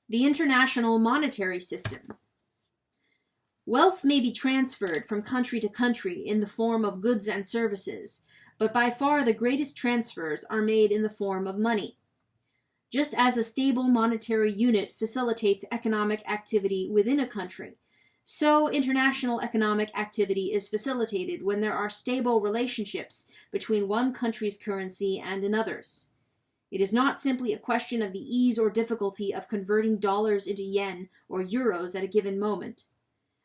The international monetary system. Wealth may be transferred from country to country in the form of goods and services, but by far the greatest transfers are made in the form of money. Just as a stable monetary unit facilitates economic activity within a country, so international economic activity is facilitated when there are stable relationships between one country's currency and another's. It is not simply a question of the ease or difficulty of converting dollars into yen or euros at a given moment.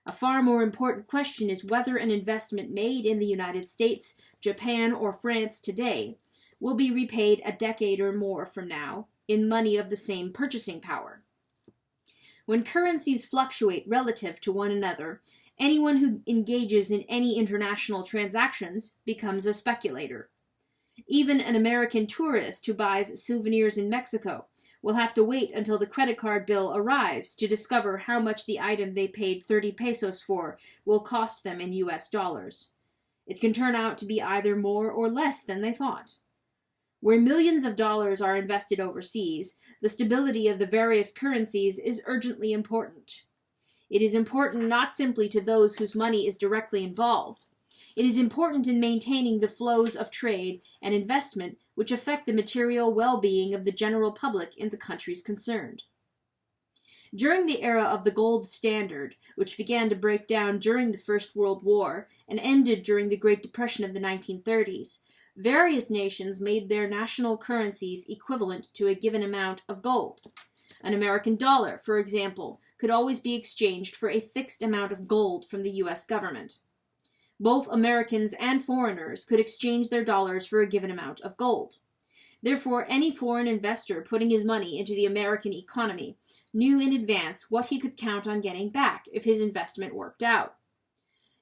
A far more important question is whether an investment made in the United States, Japan, or France today will be repaid a decade or more from now in money of the same purchasing power. When currencies fluctuate relative to one another, anyone who engages in any international transactions becomes a speculator. Even an American tourist who buys souvenirs in Mexico will have to wait until the credit card bill arrives to discover how much the item they paid 30 pesos for will cost them in US dollars. It can turn out to be either more or less than they thought. Where millions of dollars are invested overseas, the stability of the various currencies is urgently important. It is important not simply to those whose money is directly involved. It is important in maintaining the flows of trade and investment which affect the material well-being of the general public in the countries concerned. During the era of the gold standard, which began to break down during the First World War and ended during the Great Depression of the 1930s, various nations made their national currencies equivalent to a given amount of gold. An American dollar, for example, could always be exchanged for a fixed amount of gold from the U.S. government. Both Americans and foreigners could exchange their dollars for a given amount of gold. Therefore, any foreign investor putting his money into the American economy knew in advance what he could count on getting back if his investment worked out.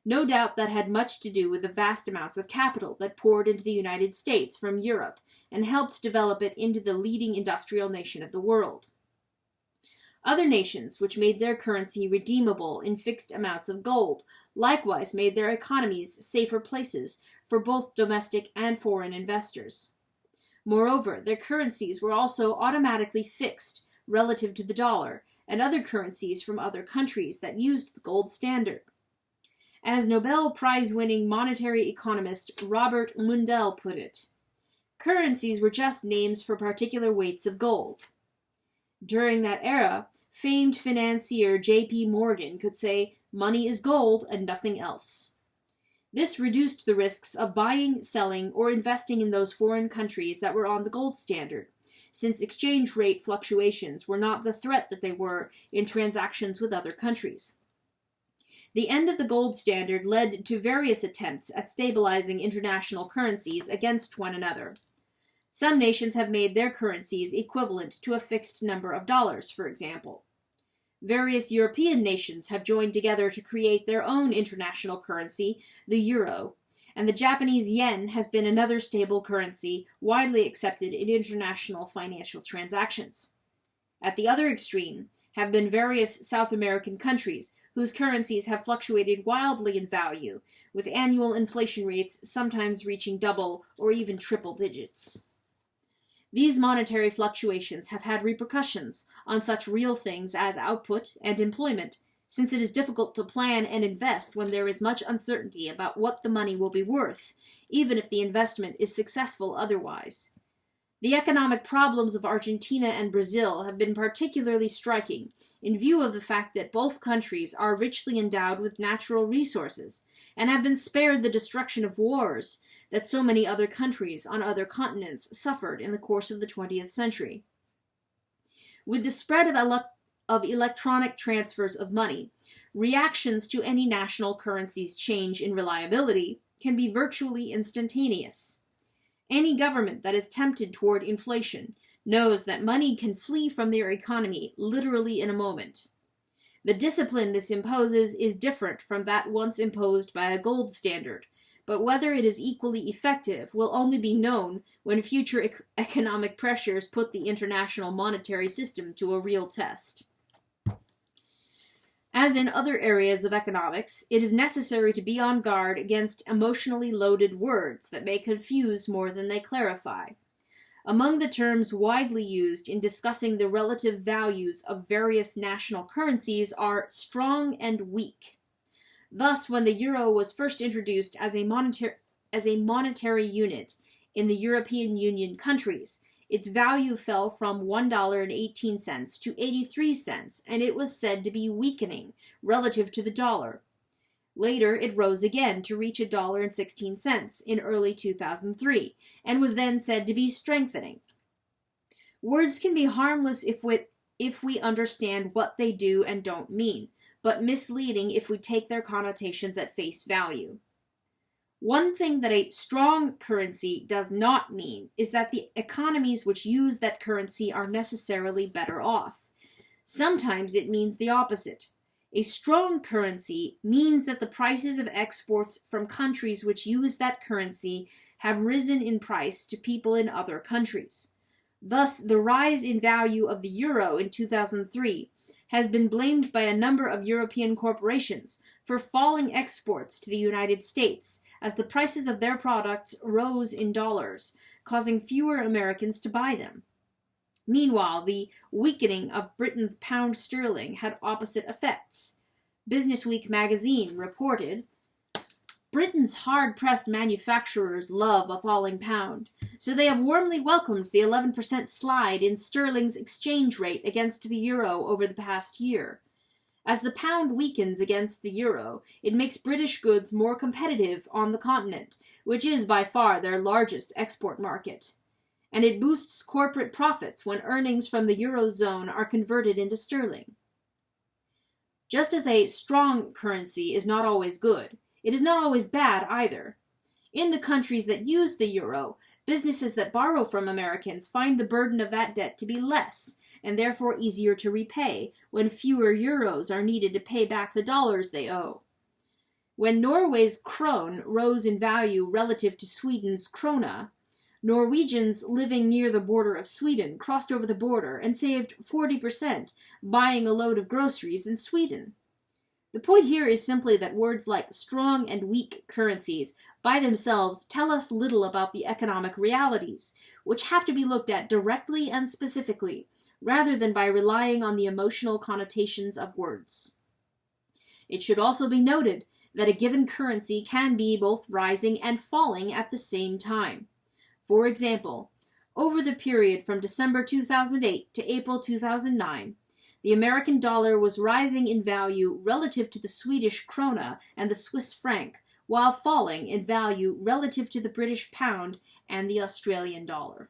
No doubt that had much to do with the vast amounts of capital that poured into the United States from Europe and helped develop it into the leading industrial nation of the world. Other nations, which made their currency redeemable in fixed amounts of gold, likewise made their economies safer places for both domestic and foreign investors. Moreover, their currencies were also automatically fixed relative to the dollar and other currencies from other countries that used the gold standard. As Nobel Prize-winning monetary economist Robert Mundell put it, currencies were just names for particular weights of gold. During that era, famed financier J.P. Morgan could say, "Money is gold and nothing else." This reduced the risks of buying, selling, or investing in those foreign countries that were on the gold standard, since exchange rate fluctuations were not the threat that they were in transactions with other countries. The end of the gold standard led to various attempts at stabilizing international currencies against one another. Some nations have made their currencies equivalent to a fixed number of dollars, for example. Various European nations have joined together to create their own international currency, the euro, and the Japanese yen has been another stable currency widely accepted in international financial transactions. At the other extreme have been various South American countries whose currencies have fluctuated wildly in value, with annual inflation rates sometimes reaching double or even triple digits. These monetary fluctuations have had repercussions on such real things as output and employment, since it is difficult to plan and invest when there is much uncertainty about what the money will be worth, even if the investment is successful otherwise. The economic problems of Argentina and Brazil have been particularly striking in view of the fact that both countries are richly endowed with natural resources and have been spared the destruction of wars that so many other countries on other continents suffered in the course of the 20th century. With the spread of electronic transfers of money, reactions to any national currency's change in reliability can be virtually instantaneous. Any government that is tempted toward inflation knows that money can flee from their economy literally in a moment. The discipline this imposes is different from that once imposed by a gold standard, but whether it is equally effective will only be known when future economic pressures put the international monetary system to a real test. As in other areas of economics, it is necessary to be on guard against emotionally loaded words that may confuse more than they clarify. Among the terms widely used in discussing the relative values of various national currencies are strong and weak. Thus, when the euro was first introduced as a monetary unit in the European Union countries, its value fell from $1.18 to 83 cents, and it was said to be weakening relative to the dollar. Later, it rose again to reach $1.16 in early 2003, and was then said to be strengthening. Words can be harmless if we understand what they do and don't mean, but misleading if we take their connotations at face value. One thing that a strong currency does not mean is that the economies which use that currency are necessarily better off. Sometimes it means the opposite. A strong currency means that the prices of exports from countries which use that currency have risen in price to people in other countries. Thus, the rise in value of the euro in 2003 has been blamed by a number of European corporations for falling exports to the United States as the prices of their products rose in dollars, causing fewer Americans to buy them. Meanwhile, the weakening of Britain's pound sterling had opposite effects. Businessweek magazine reported, Britain's hard-pressed manufacturers love a falling pound, so they have warmly welcomed the 11% slide in sterling's exchange rate against the euro over the past year. As the pound weakens against the euro, it makes British goods more competitive on the continent, which is by far their largest export market. And it boosts corporate profits when earnings from the eurozone are converted into sterling. Just as a strong currency is not always good, it is not always bad either. In the countries that use the euro, businesses that borrow from Americans find the burden of that debt to be less, and therefore easier to repay, when fewer euros are needed to pay back the dollars they owe. When Norway's krone rose in value relative to Sweden's krona, Norwegians living near the border of Sweden crossed over the border and saved 40% buying a load of groceries in Sweden. The point here is simply that words like strong and weak currencies by themselves tell us little about the economic realities, which have to be looked at directly and specifically, rather than by relying on the emotional connotations of words. It should also be noted that a given currency can be both rising and falling at the same time. For example, over the period from December 2008 to April 2009, the American dollar was rising in value relative to the Swedish krona and the Swiss franc, while falling in value relative to the British pound and the Australian dollar.